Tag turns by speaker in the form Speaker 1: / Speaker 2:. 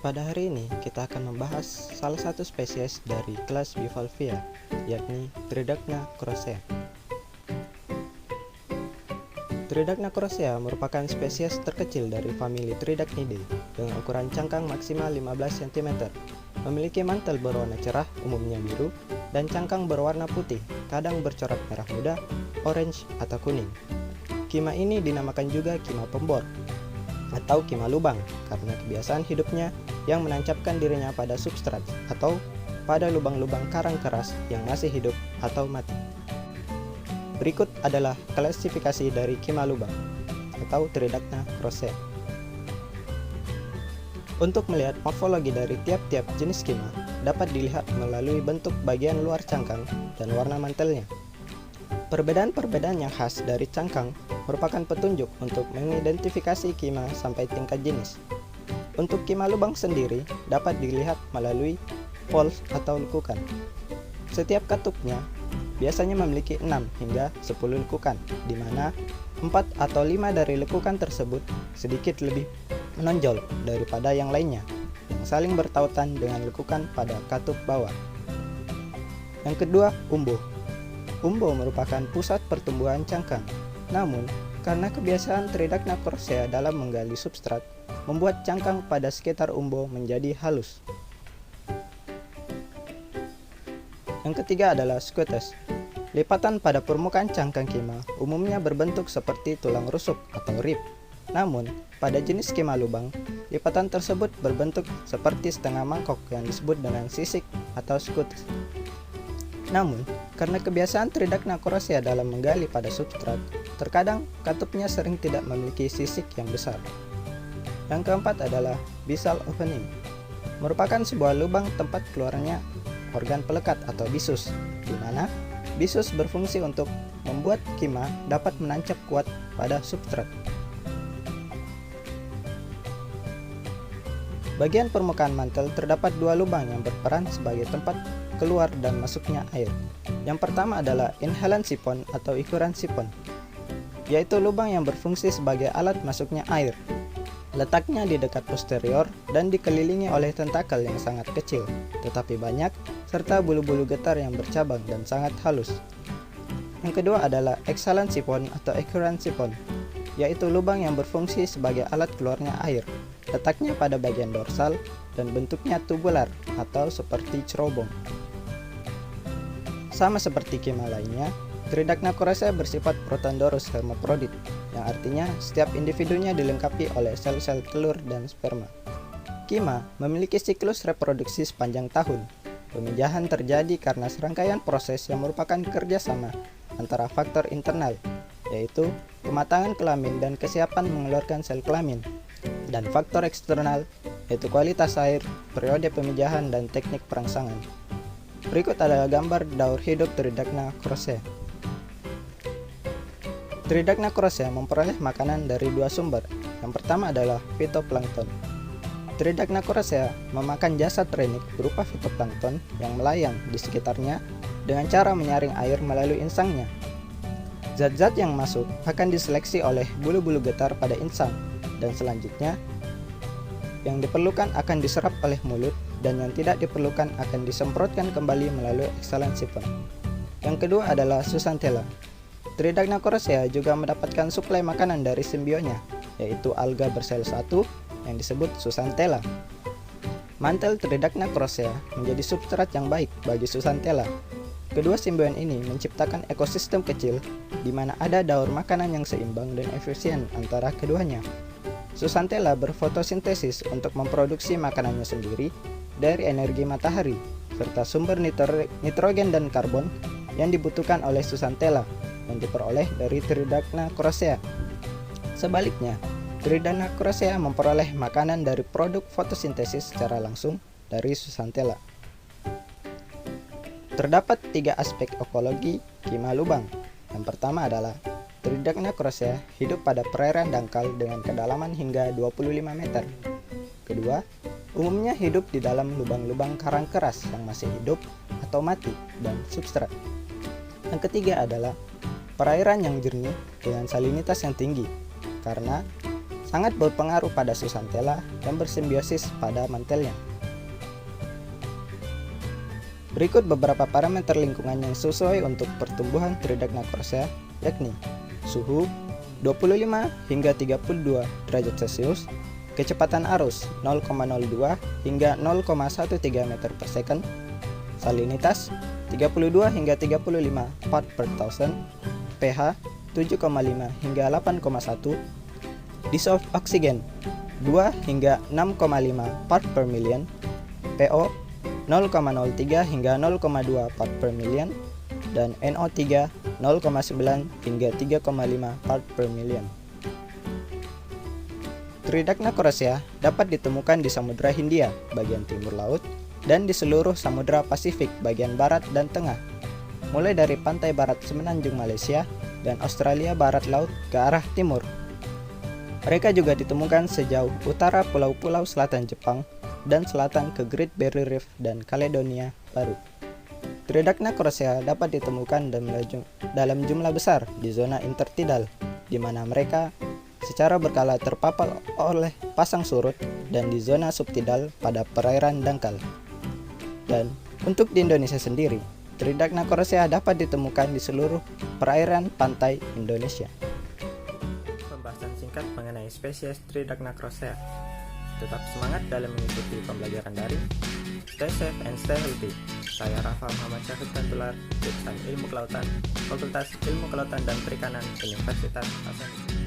Speaker 1: Pada hari ini kita akan membahas salah satu spesies dari kelas Bivalvia, yakni Tridacna crossea. Tridacna crossea merupakan spesies terkecil dari famili Tridacnidae dengan ukuran cangkang maksimal 15 cm. Memiliki mantel berwarna cerah, umumnya biru, dan cangkang berwarna putih, kadang bercorak merah muda, orange, atau kuning. Kima ini dinamakan juga kima pembor atau kima lubang karena kebiasaan hidupnya yang menancapkan dirinya pada substrat atau pada lubang-lubang karang keras yang masih hidup atau mati. Berikut adalah klasifikasi dari kima lubang atau Tridacna crossea. Untuk melihat morfologi dari tiap-tiap jenis kima dapat dilihat melalui bentuk bagian luar cangkang dan warna mantelnya. Perbedaan-perbedaan yang khas dari cangkang merupakan petunjuk untuk mengidentifikasi kima sampai tingkat jenis. Untuk kima lubang sendiri dapat dilihat melalui folds atau lekukan. Setiap katupnya biasanya memiliki 6 hingga 10 lekukan, di mana 4 atau 5 dari lekukan tersebut sedikit lebih menonjol daripada yang lainnya, yang saling bertautan dengan lekukan pada katup bawah. Yang kedua, umbo. Umbo merupakan pusat pertumbuhan cangkang. Namun, karena kebiasaan Tridacna crossea dalam menggali substrat, membuat cangkang pada sekitar umbo menjadi halus. Yang ketiga adalah squatus. Lipatan pada permukaan cangkang kima umumnya berbentuk seperti tulang rusuk atau rib. Namun, pada jenis kima lubang, lipatan tersebut berbentuk seperti setengah mangkok yang disebut dengan sisik atau squatus. Namun, karena kebiasaan Tridacna crossea dalam menggali pada substrat, terkadang katupnya sering tidak memiliki sisik yang besar. Yang keempat adalah basal opening, merupakan sebuah lubang tempat keluarnya organ pelekat atau bisus, di mana bisus berfungsi untuk membuat kima dapat menancap kuat pada substrat. Bagian permukaan mantel terdapat dua lubang yang berperan sebagai tempat keluar dan masuknya air. Yang pertama adalah inhalant siphon atau ikuran sipon, yaitu lubang yang berfungsi sebagai alat masuknya air. Letaknya di dekat posterior dan dikelilingi oleh tentakel yang sangat kecil, tetapi banyak, serta bulu-bulu getar yang bercabang dan sangat halus. Yang kedua adalah exhalant siphon atau ikuran sipon, yaitu lubang yang berfungsi sebagai alat keluarnya air. Letaknya pada bagian dorsal dan bentuknya tubular atau seperti cerobong. Sama seperti kima lainnya, Tridacna crossea bersifat protandorous hermaprodit, yang artinya setiap individunya dilengkapi oleh sel-sel telur dan sperma. Kima memiliki siklus reproduksi sepanjang tahun. Pemijahan terjadi karena serangkaian proses yang merupakan kerjasama antara faktor internal, yaitu pematangan kelamin dan kesiapan mengeluarkan sel kelamin, dan faktor eksternal, yaitu kualitas air, periode pemijahan, dan teknik perangsangan. Berikut adalah gambar daur hidup Tridacna crossea. Tridacna crossea memperoleh makanan dari dua sumber. Yang pertama adalah fitoplankton. Tridacna crossea memakan jasad renik berupa fitoplankton yang melayang di sekitarnya dengan cara menyaring air melalui insangnya. Zat-zat yang masuk akan diseleksi oleh bulu-bulu getar pada insang, dan selanjutnya yang diperlukan akan diserap oleh mulut, dan yang tidak diperlukan akan disemprotkan kembali melalui exhalant siphon. Yang kedua adalah zooxanthella. Tridacna crossea juga mendapatkan suplai makanan dari simbionnya, yaitu alga bersel satu yang disebut zooxanthella. Mantel Tridacna crossea menjadi substrat yang baik bagi zooxanthella. Kedua simbion ini menciptakan ekosistem kecil di mana ada daur makanan yang seimbang dan efisien antara keduanya. Zooxanthella berfotosintesis untuk memproduksi makanannya sendiri dari energi matahari, serta sumber nitrogen dan karbon yang dibutuhkan oleh zooxanthella yang diperoleh dari Tridacna crossea. Sebaliknya, Tridacna crossea memperoleh makanan dari produk fotosintesis secara langsung dari zooxanthella. Terdapat 3 aspek ekologi kima lubang. Yang pertama adalah Tridacna crossea hidup pada perairan dangkal dengan kedalaman hingga 25 meter. Kedua, umumnya hidup di dalam lubang-lubang karang keras yang masih hidup atau mati dan substrat. Yang ketiga adalah perairan yang jernih dengan salinitas yang tinggi, karena sangat berpengaruh pada zooxanthella yang bersimbiosis pada mantelnya. Berikut beberapa parameter lingkungan yang sesuai untuk pertumbuhan Tridacna coraceae, yakni suhu 25 hingga 32 derajat Celcius, kecepatan arus 0,02 hingga 0,13 meter per second, salinitas 32 hingga 35 part per thousand, pH 7,5 hingga 8,1, dissolved oxygen 2 hingga 6,5 part per million, PO 0,03 hingga 0,2 part per million, dan NO3 0,9 hingga 3,5 part per million. Tridacna coraceae dapat ditemukan di Samudra Hindia bagian timur laut dan di seluruh Samudra Pasifik bagian barat dan tengah, mulai dari pantai barat semenanjung Malaysia dan Australia barat laut ke arah timur. Mereka juga ditemukan sejauh utara pulau-pulau selatan Jepang dan selatan ke Great Barrier Reef dan Caledonia Baru. Tridacna coraceae dapat ditemukan dalam jumlah besar di zona intertidal, di mana mereka secara berkala terpapar oleh pasang surut, dan di zona subtidal pada perairan dangkal. Dan untuk di Indonesia sendiri, Tridacna coraceae dapat ditemukan di seluruh perairan pantai Indonesia.
Speaker 2: Pembahasan singkat mengenai spesies Tridacna coraceae. Tetap semangat dalam mengikuti pembelajaran daring. Stay safe and stay healthy. Saya Rafa Muhammad Syafid Tantular, jurusan Ilmu Kelautan, Fakultas Ilmu Kelautan dan Perikanan, Universitas Hasanuddin.